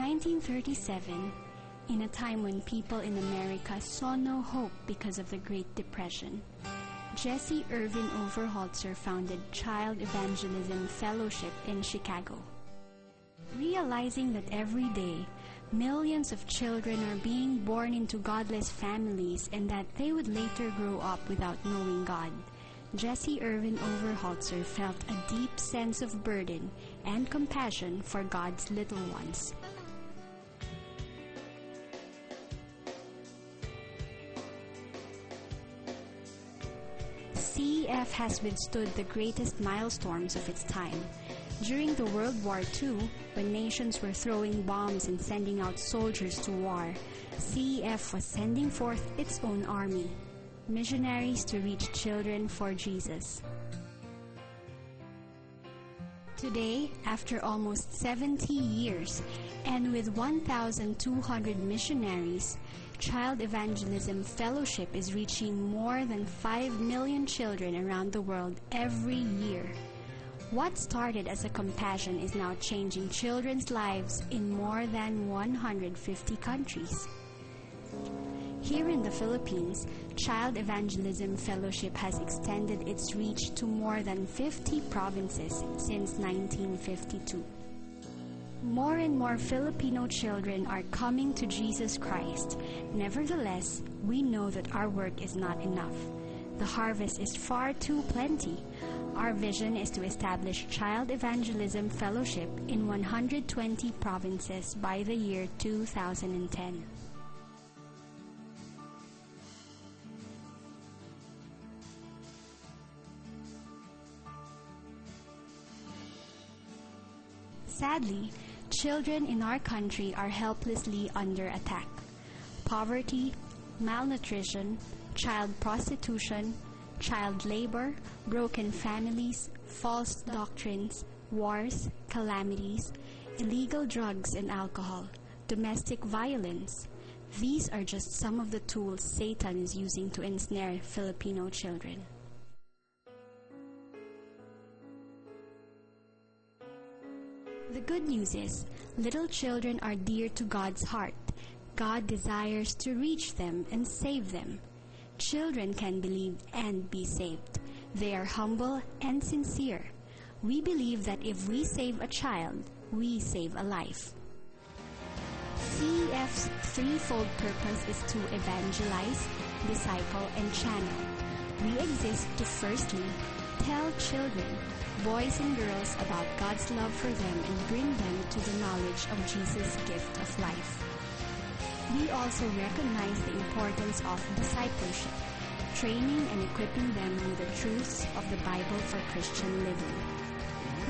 1937, in a time when people in America saw no hope because of the Great Depression, Jesse Irvin Overholzer founded Child Evangelism Fellowship in Chicago. Realizing that every day, millions of children are being born into godless families and that they would later grow up without knowing God, Jesse Irvin Overholzer felt a deep sense of burden and compassion for God's little ones. CEF has withstood the greatest milestorms of its time. During the World War II, when nations were throwing bombs and sending out soldiers to war, CEF was sending forth its own army, missionaries to reach children for Jesus. Today, after almost 70 years, and with 1,200 missionaries, Child Evangelism Fellowship is reaching more than 5 million children around the world every year. What started as a compassion is now changing children's lives in more than 150 countries. Here in the Philippines, Child Evangelism Fellowship has extended its reach to more than 50 provinces since 1952. More and more Filipino children are coming to Jesus Christ. Nevertheless, we know that our work is not enough. The harvest is far too plenty. Our vision is to establish Child Evangelism Fellowship in 120 provinces by the year 2010. Sadly, children in our country are helplessly under attack. Poverty, malnutrition, child prostitution, child labor, broken families, false doctrines, wars, calamities, illegal drugs and alcohol, domestic violence. These are just some of the tools Satan is using to ensnare Filipino children. The good news is, little children are dear to God's heart. God desires to reach them and save them. Children can believe and be saved. They are humble and sincere. We believe that if we save a child, we save a life. CEF's threefold purpose is to evangelize, disciple, and channel. We exist to firstly tell children, boys and girls, about God's love for them and bring them to the knowledge of Jesus' gift of life. We also recognize the importance of discipleship, training and equipping them with the truths of the Bible for Christian living.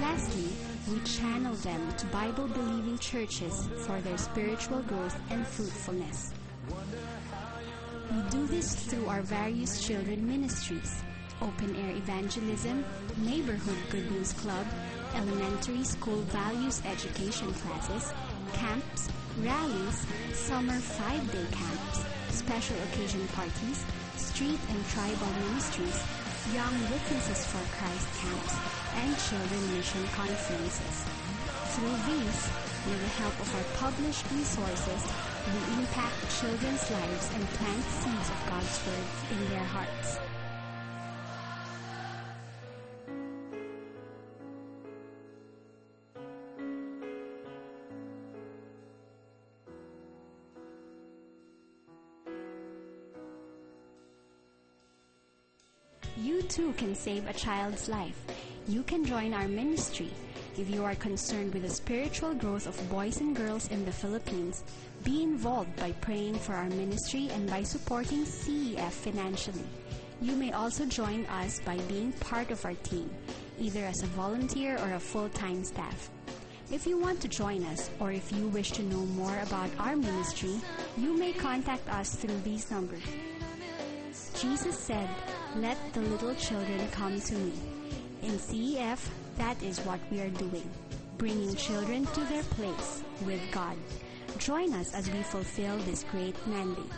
Lastly, we channel them to Bible-believing churches for their spiritual growth and fruitfulness. We do this through our various children ministries: open-air evangelism, neighborhood good news club, elementary school values education classes, camps, rallies, summer 5-day camps, special occasion parties, street and tribal ministries, young witnesses for Christ camps, and children mission conferences. Through these, with the help of our published resources, we impact children's lives and plant seeds of God's Word in their hearts. You too can save a child's life. You can join our ministry. If you are concerned with the spiritual growth of boys and girls in the Philippines, be involved by praying for our ministry and by supporting CEF financially. You may also join us by being part of our team, either as a volunteer or a full-time staff. If you want to join us, or if you wish to know more about our ministry, you may contact us through these numbers. Jesus said, "Let the little children come to me." In CEF, that is what we are doing, bringing children to their place with God. Join us as we fulfill this great mandate.